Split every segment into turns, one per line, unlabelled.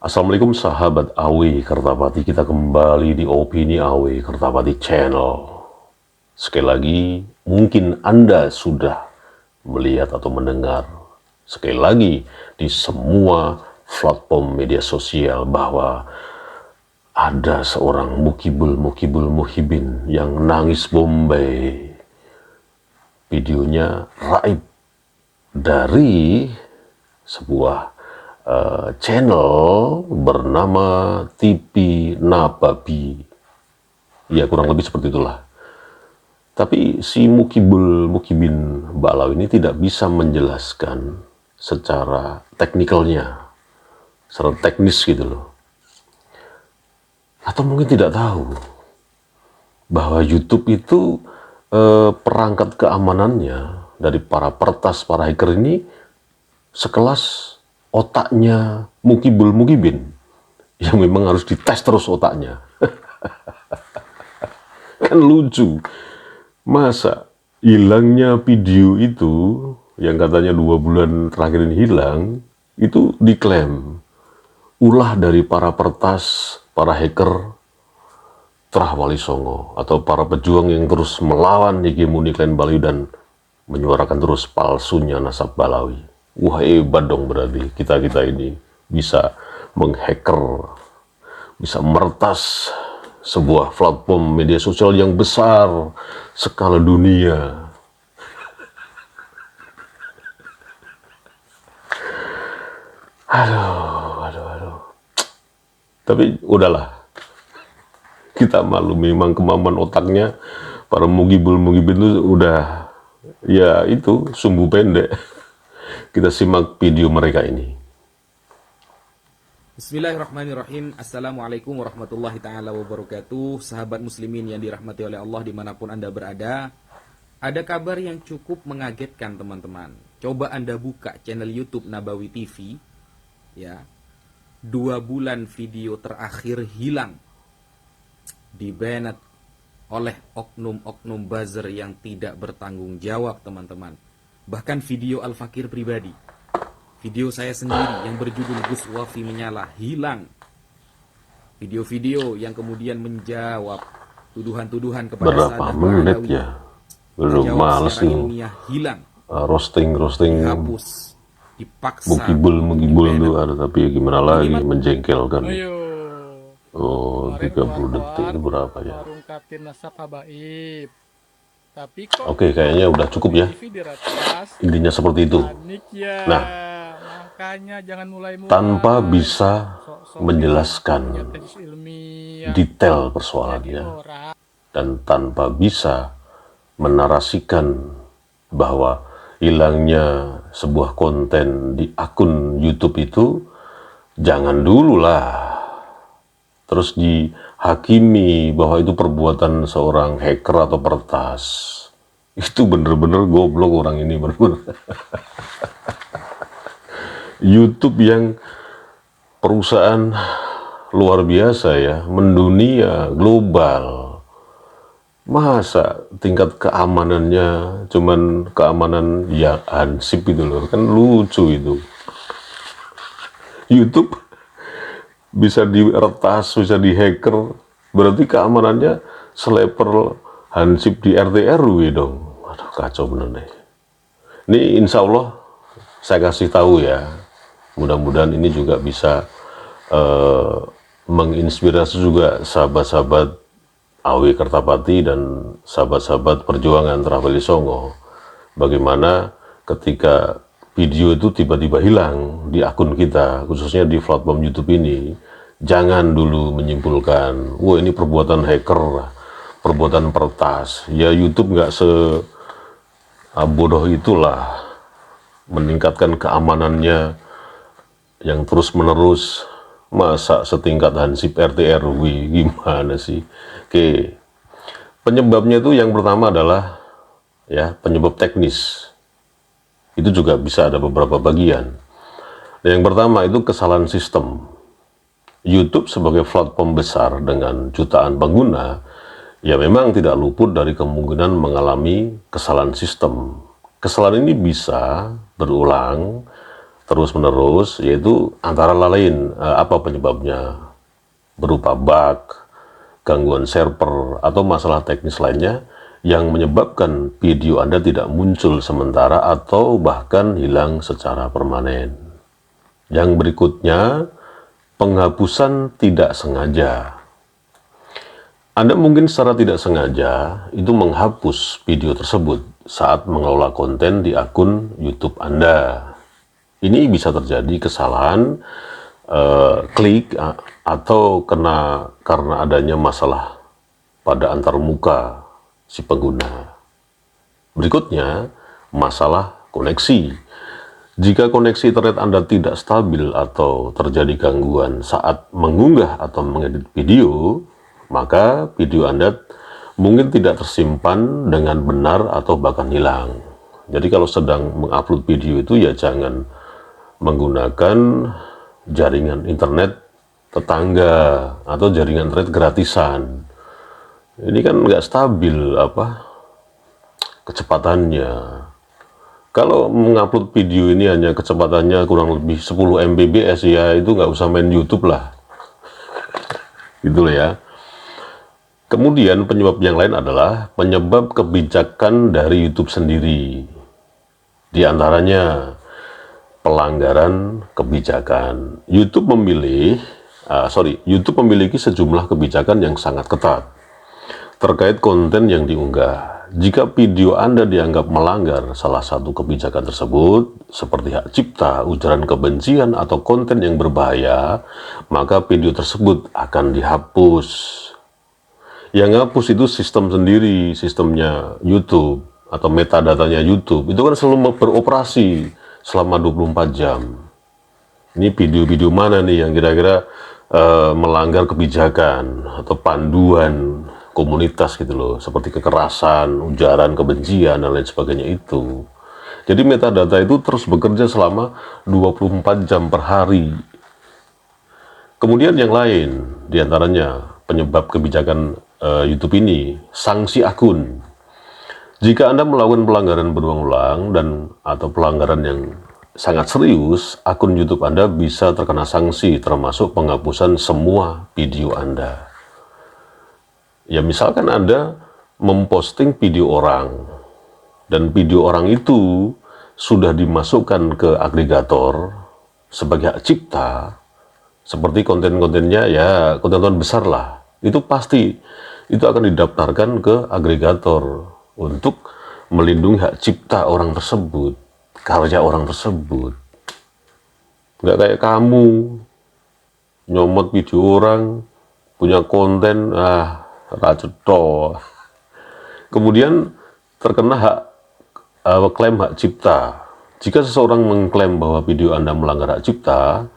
Assalamualaikum sahabat AW Kertapati, kita kembali di Opini AW Kertapati Channel. Sekali lagi, mungkin Anda sudah melihat atau mendengar sekali lagi di semua platform media sosial bahwa ada seorang mukibul muhibin yang nangis Bombay. Videonya raib dari sebuah channel bernama TV Nababi. Ya, kurang lebih seperti itulah. Tapi si mukibin Ba'alawi ini tidak bisa menjelaskan secara teknikalnya, secara teknis gitu loh. Atau mungkin tidak tahu bahwa YouTube itu perangkat keamanannya dari para pertas, para hacker ini sekelas otaknya mukibin yang memang harus dites terus otaknya. Kan lucu, masa hilangnya video itu yang katanya 2 bulan terakhir ini hilang, itu diklaim ulah dari para pertas, para hacker Trah Wali Songo atau para pejuang yang terus melawan hegemoni klan Balawi dan menyuarakan terus palsunya nasab Balawi. Wah, hebat dong, berarti kita ini bisa menghacker, bisa meretas sebuah platform media sosial yang besar skala dunia. Aduh. Tapi udahlah, kita malu, memang kemampuan otaknya para mugibin itu udah, ya itu sumbu pendek. Kita simak video mereka ini.
Bismillahirrahmanirrahim. Assalamualaikum warahmatullahi ta'ala wabarakatuh. Sahabat muslimin yang dirahmati oleh Allah dimanapun Anda berada. Ada kabar yang cukup mengagetkan, teman-teman. Coba Anda buka channel YouTube Nabawi TV, ya. 2 bulan video terakhir hilang, dibanet oleh oknum-oknum buzzer yang tidak bertanggung jawab, teman-teman. Bahkan video Al-Fakir pribadi, video saya sendiri yang berjudul Gus Wafi Menyala, hilang. Video-video yang kemudian menjawab tuduhan-tuduhan kepada
Berapa
Sadah
menit
Ba'alawi,
ya? Belum males nih.
Hilang,
roasting
dihapus, dipaksa,
mukibul tuh ada, tapi ya gimana lagi, menjengkelkan.
Ayo.
Oh, 30 detik itu berapa ya?
Warung Kartin Nasab Habaib. Tapi kok
Oke, kayaknya udah cukup ya.
TV diratas,
Intinya seperti itu.
panik ya.
Nah,
makanya jangan mulai-mulai.
tanpa bisa
Sok-sok
menjelaskan
punya tesis ilmiah.
detail
Jadi
persoalannya
orang
dan tanpa bisa menarasikan bahwa hilangnya sebuah konten di akun YouTube itu jangan dulu lah terus dihakimi bahwa itu perbuatan seorang hacker atau pertas. Itu bener-bener goblok orang ini, bener-bener. YouTube yang perusahaan luar biasa ya, mendunia, global. Masa tingkat keamanannya cuman keamanan ya hansip gitu loh, kan lucu itu. YouTube bisa diretas, bisa dihacker, berarti keamanannya selevel hansip di RT RW dong. Aduh, kacau bener nih. Ini insya Allah saya kasih tahu ya, mudah-mudahan ini juga bisa menginspirasi juga sahabat-sahabat AW Kertapati dan sahabat-sahabat perjuangan Trah Wali Songo. Bagaimana ketika video itu tiba-tiba hilang di akun kita, khususnya di platform YouTube ini, jangan dulu menyimpulkan, wah ini perbuatan hacker, perbuatan pertas. Ya YouTube nggak bodoh itulah meningkatkan keamanannya yang terus-menerus. Masa setingkat hansip RT RW, gimana sih? Oke, penyebabnya itu yang pertama adalah ya penyebab teknis. Itu juga bisa ada beberapa bagian. Dan yang pertama itu kesalahan sistem. YouTube sebagai platform besar dengan jutaan pengguna, ya memang tidak luput dari kemungkinan mengalami kesalahan sistem. Kesalahan ini bisa berulang terus-menerus, yaitu antara lain apa penyebabnya, berupa bug, gangguan server, atau masalah teknis lainnya yang menyebabkan video Anda tidak muncul sementara atau bahkan hilang secara permanen. Yang berikutnya, penghapusan tidak sengaja. Anda mungkin secara tidak sengaja itu menghapus video tersebut saat mengelola konten di akun YouTube Anda. Ini bisa terjadi kesalahan klik atau karena adanya masalah pada antar muka si pengguna. Berikutnya, masalah koneksi. Jika koneksi internet Anda tidak stabil atau terjadi gangguan saat mengunggah atau mengedit video, maka video Anda mungkin tidak tersimpan dengan benar atau bahkan hilang. Jadi kalau sedang mengupload video itu ya jangan menggunakan jaringan internet tetangga atau jaringan internet gratisan. Ini kan nggak stabil kecepatannya. Kalau mengupload video ini hanya kecepatannya kurang lebih 10 Mbps, ya itu nggak usah main YouTube lah. Gitu loh ya. Kemudian penyebab yang lain adalah penyebab kebijakan dari YouTube sendiri. Di antaranya pelanggaran kebijakan. YouTube memiliki sejumlah kebijakan yang sangat ketat terkait konten yang diunggah. Jika video Anda dianggap melanggar salah satu kebijakan tersebut, seperti hak cipta, ujaran kebencian, atau konten yang berbahaya, maka video tersebut akan dihapus. Yang hapus itu sistem sendiri, sistemnya YouTube atau metadatanya YouTube. Itu kan selalu beroperasi selama 24 jam. Ini video-video mana nih yang kira-kira melanggar kebijakan atau panduan komunitas gitu loh, seperti kekerasan, ujaran kebencian, dan lain sebagainya itu. Jadi metadata itu terus bekerja selama 24 jam per hari. Kemudian yang lain, diantaranya penyebab kebijakan YouTube ini, sanksi akun. Jika Anda melakukan pelanggaran berulang-ulang atau pelanggaran yang sangat serius, akun YouTube Anda bisa terkena sanksi, termasuk penghapusan semua video Anda. Ya misalkan Anda memposting video orang, dan video orang itu sudah dimasukkan ke agregator sebagai hak cipta, seperti konten-kontennya ya konten-konten besar lah, itu pasti itu akan didaftarkan ke agregator untuk melindungi hak cipta orang tersebut, karya orang tersebut. Nggak kayak kamu nyomot video orang, punya konten, raceto. Kemudian terkena klaim hak cipta. Jika seseorang mengklaim bahwa video Anda melanggar hak cipta,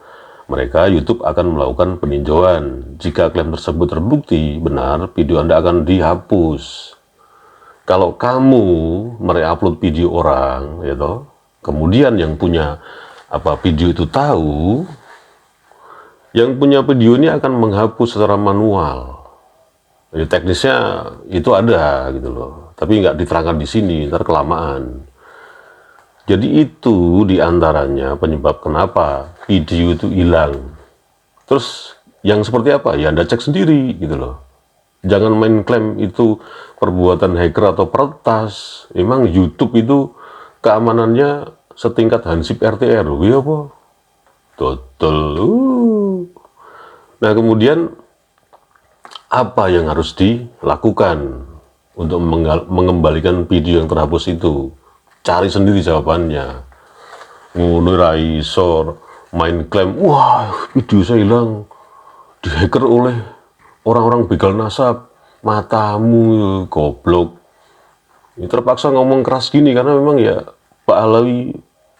mereka YouTube akan melakukan peninjauan. Jika klaim tersebut terbukti benar, video Anda akan dihapus. Kalau kamu mereupload video orang, kemudian yang punya video itu tahu, yang punya video ini akan menghapus secara manual. Jadi teknisnya itu ada gitu loh, tapi nggak diterangkan di sini, ntar kelamaan. Jadi itu diantaranya penyebab kenapa video itu hilang. Terus yang seperti apa? Ya Anda cek sendiri gitu loh. Jangan main klaim itu perbuatan hacker atau peretas. Emang YouTube itu keamanannya setingkat Hansip RT RW apa? Total. Nah kemudian apa yang harus dilakukan untuk mengembalikan video yang terhapus itu? Cari sendiri jawabannya. Ngono ra iso main klaim, wah video saya hilang, dihacker oleh orang-orang begal nasab. Matamu goblok. Ini terpaksa ngomong keras gini karena memang ya Pak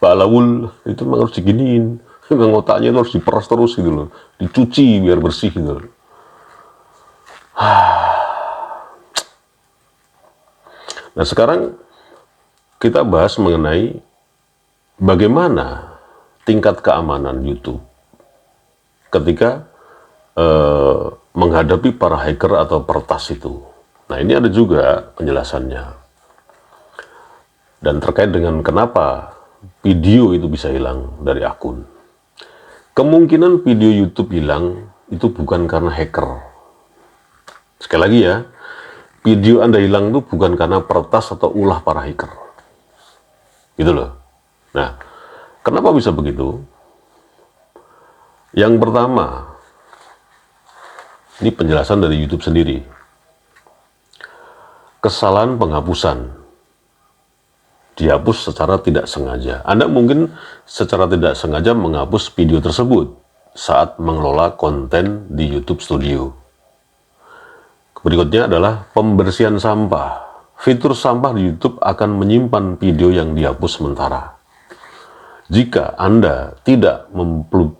Alawul itu memang harus diginiin. Memang otaknya itu harus diperas terus gitu loh, dicuci biar bersih gitu loh. Nah sekarang kita bahas mengenai bagaimana tingkat keamanan YouTube ketika menghadapi para hacker atau peretas itu. Nah ini ada juga penjelasannya. Dan terkait dengan kenapa video itu bisa hilang dari akun. Kemungkinan video YouTube hilang itu bukan karena hacker. Sekali lagi ya, video Anda hilang itu bukan karena peretas atau ulah para hacker. Gitu loh. Nah, kenapa bisa begitu? Yang pertama, ini penjelasan dari YouTube sendiri. Kesalahan penghapusan. Dihapus secara tidak sengaja. Anda mungkin secara tidak sengaja menghapus video tersebut saat mengelola konten di YouTube Studio. Berikutnya adalah pembersihan sampah. Fitur sampah di YouTube akan menyimpan video yang dihapus sementara. Jika Anda tidak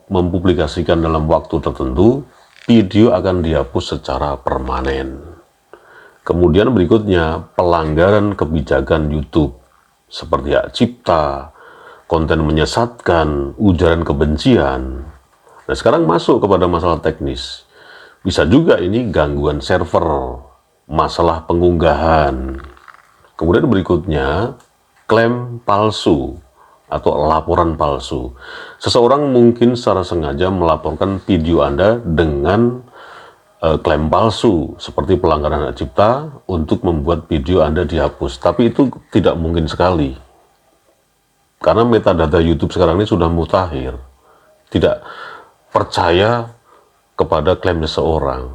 mempublikasikan dalam waktu tertentu, video akan dihapus secara permanen. Kemudian berikutnya, pelanggaran kebijakan YouTube, seperti hak cipta, konten menyesatkan, ujaran kebencian. Nah, sekarang masuk kepada masalah teknis. Bisa juga ini gangguan server, masalah pengunggahan. Kemudian berikutnya, klaim palsu atau laporan palsu. Seseorang mungkin secara sengaja melaporkan video Anda dengan klaim palsu seperti pelanggaran hak cipta untuk membuat video Anda dihapus. Tapi itu tidak mungkin sekali. Karena metadata YouTube sekarang ini sudah mutakhir. Tidak percaya kepada klaim seseorang.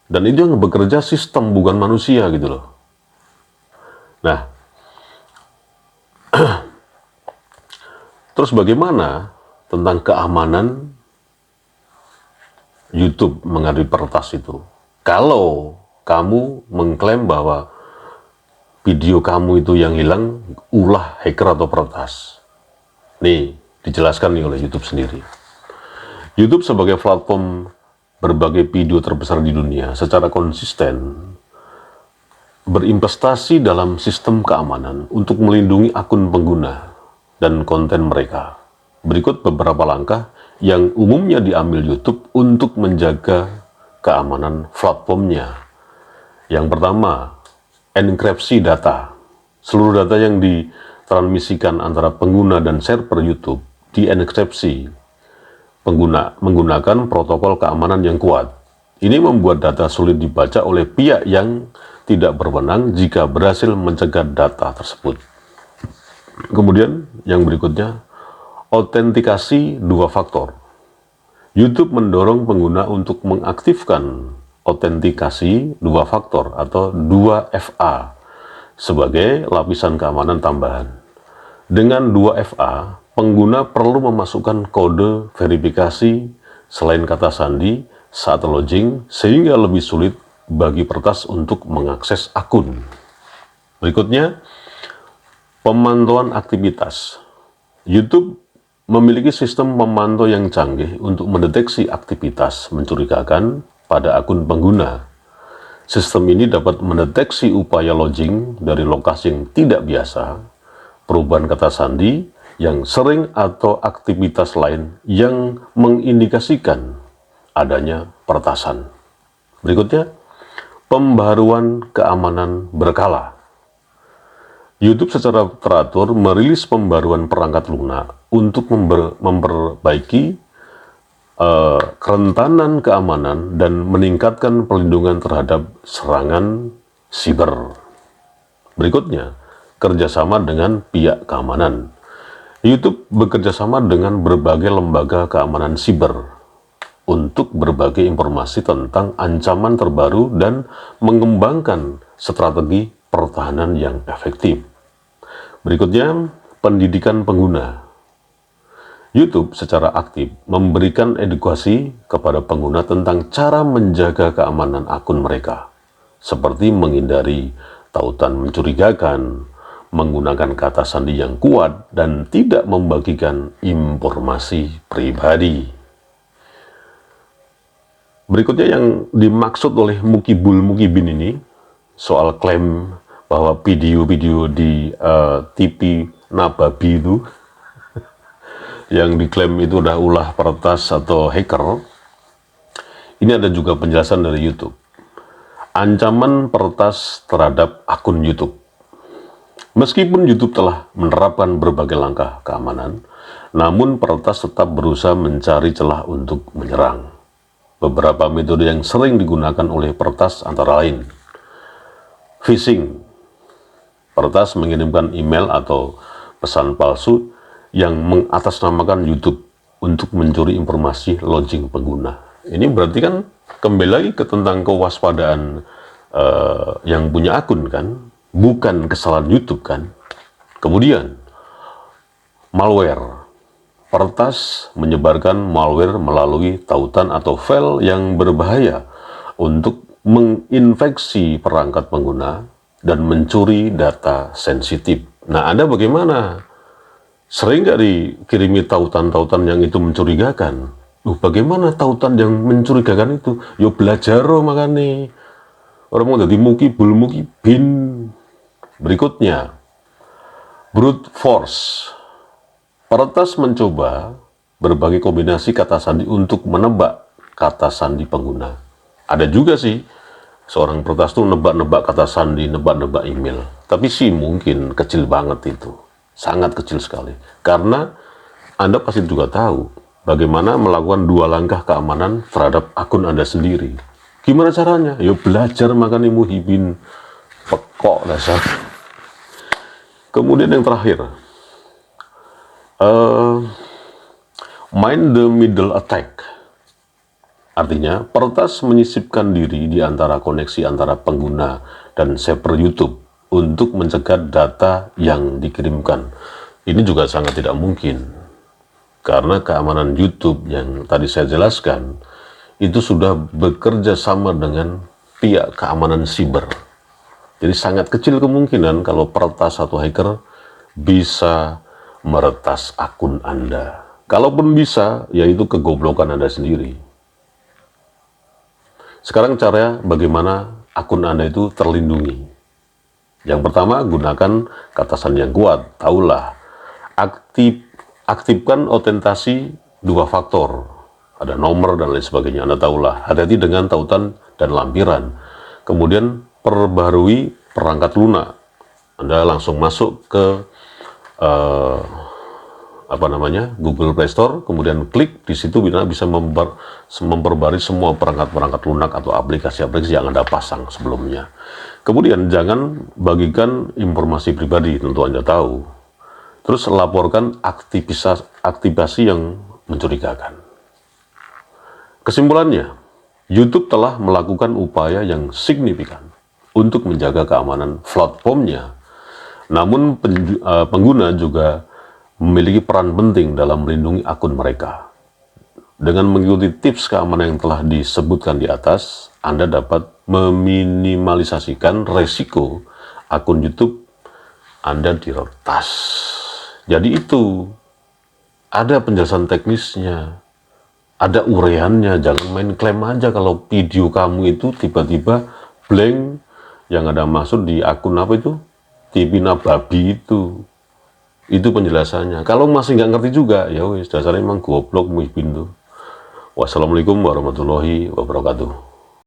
Dan itu yang bekerja sistem, bukan manusia gitu loh. Nah, terus bagaimana tentang keamanan YouTube menghadapi peretas itu? Kalau kamu mengklaim bahwa video kamu itu yang hilang ulah hacker atau peretas. Nih, dijelaskan nih oleh YouTube sendiri. YouTube sebagai platform berbagai video terbesar di dunia secara konsisten berinvestasi dalam sistem keamanan untuk melindungi akun pengguna dan konten mereka. Berikut beberapa langkah yang umumnya diambil YouTube untuk menjaga keamanan platformnya. Yang pertama, enkripsi data. Seluruh data yang ditransmisikan antara pengguna dan server YouTube dienkripsi menggunakan protokol keamanan yang kuat. Ini membuat data sulit dibaca oleh pihak yang tidak berwenang jika berhasil mencegah data tersebut. Kemudian yang berikutnya, autentikasi dua faktor. YouTube mendorong pengguna untuk mengaktifkan autentikasi dua faktor atau 2FA sebagai lapisan keamanan tambahan. Dengan 2FA, pengguna perlu memasukkan kode verifikasi selain kata sandi saat login sehingga lebih sulit bagi peretas untuk mengakses akun. Berikutnya, pemantauan aktivitas. YouTube memiliki sistem pemantau yang canggih untuk mendeteksi aktivitas mencurigakan pada akun pengguna. Sistem ini dapat mendeteksi upaya login dari lokasi yang tidak biasa, perubahan kata sandi yang sering atau aktivitas lain yang mengindikasikan adanya peretasan. Berikutnya, pembaruan keamanan berkala. YouTube secara teratur merilis pembaruan perangkat lunak untuk memperbaiki kerentanan keamanan dan meningkatkan perlindungan terhadap serangan siber. Berikutnya, kerjasama dengan pihak keamanan. YouTube bekerjasama dengan berbagai lembaga keamanan siber untuk berbagi informasi tentang ancaman terbaru dan mengembangkan strategi pertahanan yang efektif. Berikutnya, pendidikan pengguna. YouTube secara aktif memberikan edukasi kepada pengguna tentang cara menjaga keamanan akun mereka, seperti menghindari tautan mencurigakan, menggunakan kata sandi yang kuat, dan tidak membagikan informasi pribadi. Berikutnya yang dimaksud oleh Mukibin ini, soal klaim bahwa video-video di TV Nababi itu yang diklaim itu udah ulah peretas atau hacker. Ini ada juga penjelasan dari YouTube. Ancaman peretas terhadap akun YouTube. Meskipun YouTube telah menerapkan berbagai langkah keamanan, namun peretas tetap berusaha mencari celah untuk menyerang. Beberapa metode yang sering digunakan oleh peretas antara lain phishing. Peretas mengirimkan email atau pesan palsu yang mengatasnamakan YouTube untuk mencuri informasi login pengguna. Ini berarti kan kembali lagi ke tentang kewaspadaan yang punya akun kan, bukan kesalahan YouTube kan. Kemudian malware. Peretas menyebarkan malware melalui tautan atau file yang berbahaya untuk menginfeksi perangkat pengguna dan mencuri data sensitif. Nah, Anda bagaimana? Sering nggak dikirimi tautan-tautan yang itu mencurigakan? Bagaimana tautan yang mencurigakan itu? Yo belajar makanya. Orang mau jadi mukibul mukibin. Berikutnya, brute force. Peretas mencoba berbagai kombinasi kata sandi untuk menebak kata sandi pengguna. Ada juga sih, seorang peretas tuh nebak-nebak kata sandi, nebak-nebak email. Tapi sih mungkin kecil banget itu. Sangat kecil sekali. Karena Anda pasti juga tahu bagaimana melakukan 2 langkah keamanan terhadap akun Anda sendiri. Gimana caranya? Ya belajar makanya muhibin. Pekok dasar. Kemudian yang terakhir, mind the middle attack. Artinya, peretas menyisipkan diri di antara koneksi antara pengguna dan server YouTube untuk mencegah data yang dikirimkan. Ini juga sangat tidak mungkin, karena keamanan YouTube yang tadi saya jelaskan, itu sudah bekerja sama dengan pihak keamanan siber. Jadi sangat kecil kemungkinan kalau peretas atau hacker bisa meretas akun Anda. Kalaupun bisa, yaitu kegoblokan Anda sendiri. Sekarang cara bagaimana akun Anda itu terlindungi. Yang pertama, gunakan kata sandi yang kuat. Taulah, aktifkan otentasi 2 faktor. Ada nomor dan lain sebagainya. Anda tahulah, hati-hati dengan tautan dan lampiran. Kemudian perbarui perangkat lunak. Anda langsung masuk ke Google Play Store, kemudian klik di situ bisa memperbarui semua perangkat-perangkat lunak atau aplikasi-aplikasi yang Anda pasang sebelumnya. Kemudian jangan bagikan informasi pribadi, tentu Anda tahu. Terus laporkan aktivasi yang mencurigakan. Kesimpulannya, YouTube telah melakukan upaya yang signifikan untuk menjaga keamanan platformnya. Namun pengguna juga memiliki peran penting dalam melindungi akun mereka. Dengan mengikuti tips keamanan yang telah disebutkan di atas, Anda dapat meminimalisasikan resiko akun YouTube Anda diretas. Jadi itu, ada penjelasan teknisnya, ada uraiannya. Jangan main klaim aja kalau video kamu itu tiba-tiba blank, yang ada maksud di akun apa itu? TV Nababi itu. Itu penjelasannya. Kalau masih nggak ngerti juga, ya wis dasarnya emang goblok muhibin tuh. Wassalamualaikum warahmatullahi wabarakatuh.